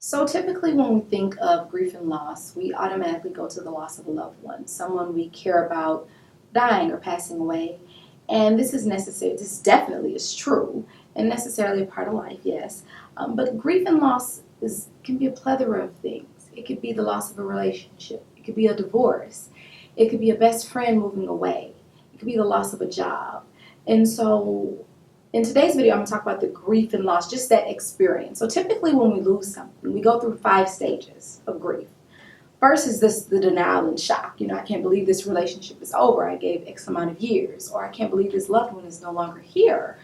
So typically when we think of grief and loss, we automatically go to the loss of a loved one, someone we care about dying or passing away. And this is necessary, this definitely is true and necessarily a part of life, yes. But grief and loss can be a plethora of things. It could be the loss of a relationship. It could be a divorce. It could be a best friend moving away. It could be the loss of a job. And so in today's video, I'm going to talk about the grief and loss, just that experience. So typically when we lose something, we go through 5 stages of grief. First is the denial and shock. I can't believe this relationship is over. I gave X amount of years. Or I can't believe this loved one is no longer here.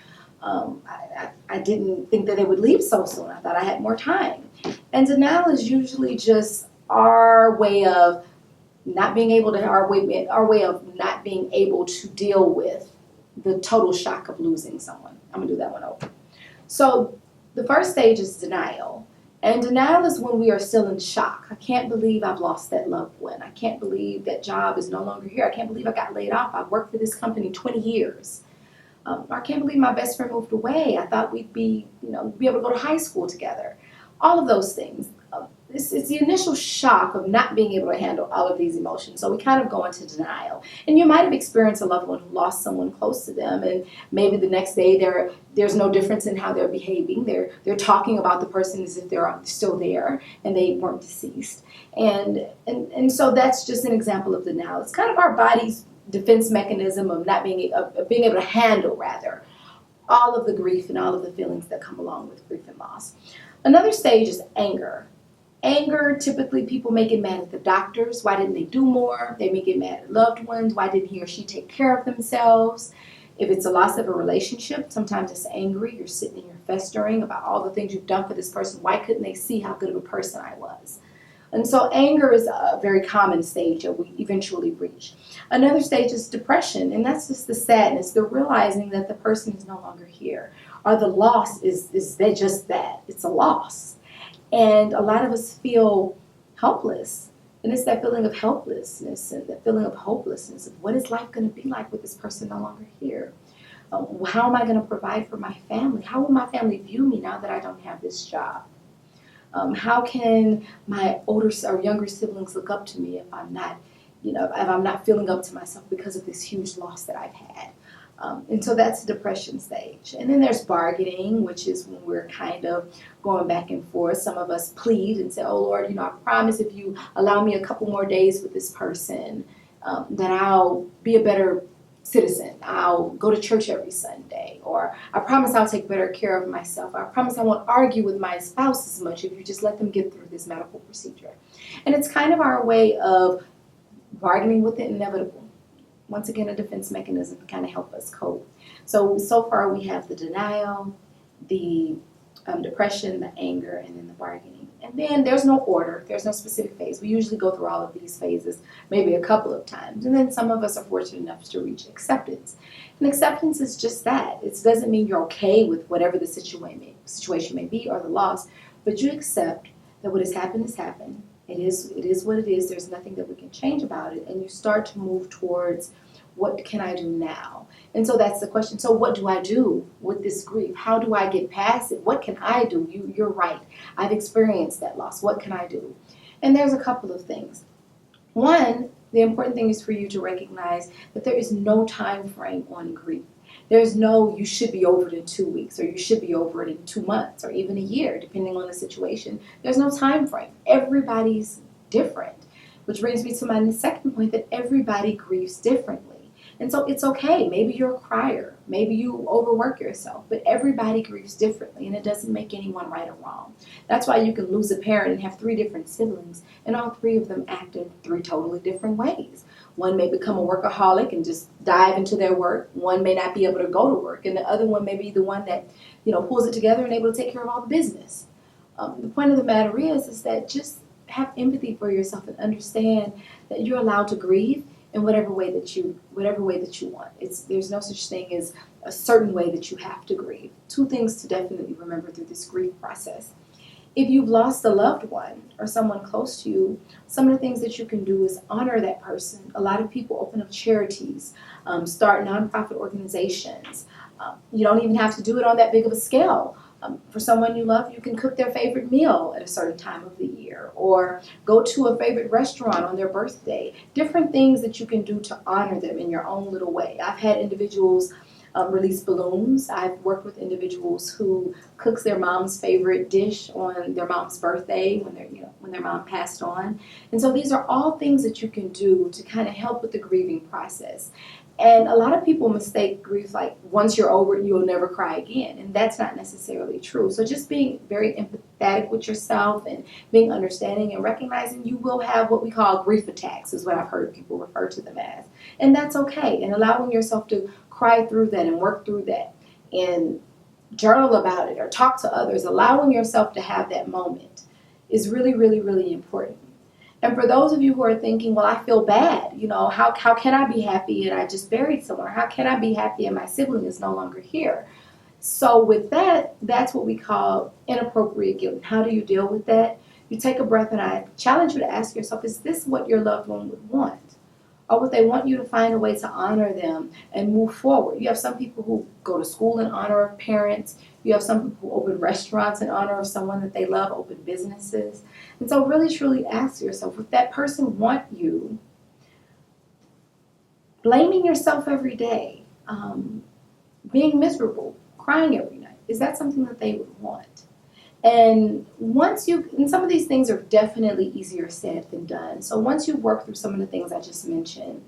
I didn't think that they would leave so soon. I thought I had more time. And denial is usually just our way of not being able to, our way of not being able to deal with the total shock of losing someone. I'm going to do that one over. So the first stage is denial. And denial is when we are still in shock. I can't believe I've lost that loved one. I can't believe that job is no longer here. I can't believe I got laid off. I've worked for this company 20 years. I can't believe my best friend moved away. I thought we'd be able to go to high school together. All of those things. It's the initial shock of not being able to handle all of these emotions. So we kind of go into denial. And you might have experienced a loved one who lost someone close to them, and maybe the next day there's no difference in how they're behaving. They're talking about the person as if they're still there and they weren't deceased. And so that's just an example of denial. It's kind of our body's defense mechanism of not being able to handle rather all of the grief and all of the feelings that come along with grief and loss. Another stage is anger. Anger, typically people may get mad at the doctors. Why didn't they do more? They may get mad at loved ones. Why didn't he or she take care of themselves? If it's a loss of a relationship, sometimes it's angry. You're sitting and you're festering about all the things you've done for this person. Why couldn't they see how good of a person I was? And so anger is a very common stage that we eventually reach. Another stage is depression, and that's just the sadness, the realizing that the person is no longer here, or the loss is just that. It's a loss. And a lot of us feel helpless. And it's that feeling of helplessness and that feeling of hopelessness of what is life going to be like with this person no longer here? How am I going to provide for my family? How will my family view me now that I don't have this job? How can my older or younger siblings look up to me if I'm not, if I'm not feeling up to myself because of this huge loss that I've had? And so that's the depression stage. And then there's bargaining, which is when we're kind of going back and forth. Some of us plead and say, oh, Lord, I promise if you allow me a couple more days with this person, that I'll be a better citizen. I'll go to church every Sunday. Or I promise I'll take better care of myself. I promise I won't argue with my spouse as much if you just let them get through this medical procedure. And it's kind of our way of bargaining with the inevitable. Once again, a defense mechanism to kind of help us cope. So far we have the denial, the depression, the anger, and then the bargaining. And then there's no order. There's no specific phase. We usually go through all of these phases maybe a couple of times. And then some of us are fortunate enough to reach acceptance. And acceptance is just that. It doesn't mean you're okay with whatever the situation may be or the loss, but you accept that what has happened has happened. It is what it is. There's nothing that we can change about it. And you start to move towards, what can I do now? And so that's the question. So what do I do with this grief? How do I get past it? What can I do? You're right. I've experienced that loss. What can I do? And there's a couple of things. One, the important thing is for you to recognize that there is no time frame on grief. There's no, you should be over it in 2 weeks, or you should be over it in 2 months, or even a year, depending on the situation. There's no time frame. Everybody's different, which brings me to my second point, that everybody grieves differently. And so it's okay. Maybe you're a crier. Maybe you overwork yourself. But everybody grieves differently, and it doesn't make anyone right or wrong. That's why you can lose a parent and have 3 different siblings, and all 3 of them act in 3 totally different ways. One may become a workaholic and just dive into their work. One may not be able to go to work, and the other one may be the one that pulls it together and able to take care of all the business. The point of the matter is that just have empathy for yourself and understand that you're allowed to grieve in whatever way that you want. There's no such thing as a certain way that you have to grieve. 2 things to definitely remember through this grief process. If you've lost a loved one or someone close to you, some of the things that you can do is honor that person. A lot of people open up charities, start nonprofit organizations. You don't even have to do it on that big of a scale. For someone you love, you can cook their favorite meal at a certain time of the year, or go to a favorite restaurant on their birthday. Different things that you can do to honor them in your own little way. I've had individuals release balloons. I've worked with individuals who cooks their mom's favorite dish on their mom's birthday when their mom passed on. And so these are all things that you can do to kind of help with the grieving process. And a lot of people mistake grief like once you're over it, you'll never cry again. And that's not necessarily true. So just being very empathetic with yourself and being understanding and recognizing you will have what we call grief attacks, is what I've heard people refer to them as. And that's okay. And allowing yourself to cry through that and work through that and journal about it or talk to others, allowing yourself to have that moment is really, really, really important. And for those of you who are thinking, well, I feel bad, how can I be happy and I just buried someone? Or how can I be happy and my sibling is no longer here? So with that, that's what we call inappropriate guilt. And how do you deal with that? You take a breath, and I challenge you to ask yourself, is this what your loved one would want? Or would they want you to find a way to honor them and move forward? You have some people who go to school in honor of parents. You have some people who open restaurants in honor of someone that they love, open businesses. And so really, truly ask yourself, would that person want you blaming yourself every day, being miserable, crying every night? Is that something that they would want? And some of these things are definitely easier said than done. So once you work through some of the things I just mentioned,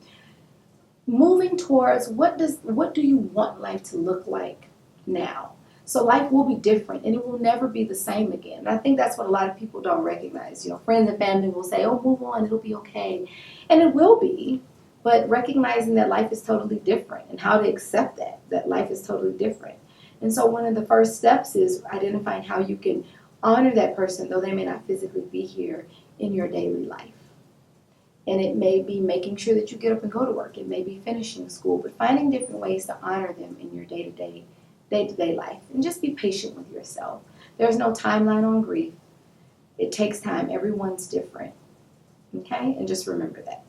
moving towards what do you want life to look like now? So life will be different and it will never be the same again. And I think that's what a lot of people don't recognize. Friends and family will say, oh, move on, it'll be okay. And it will be, but recognizing that life is totally different and how to accept that life is totally different. And so one of the first steps is identifying how you can honor that person, though they may not physically be here in your daily life. And it may be making sure that you get up and go to work. It may be finishing school, but finding different ways to honor them in your day-to-day life. And just be patient with yourself. There's no timeline on grief. It takes time. Everyone's different. Okay? And just remember that.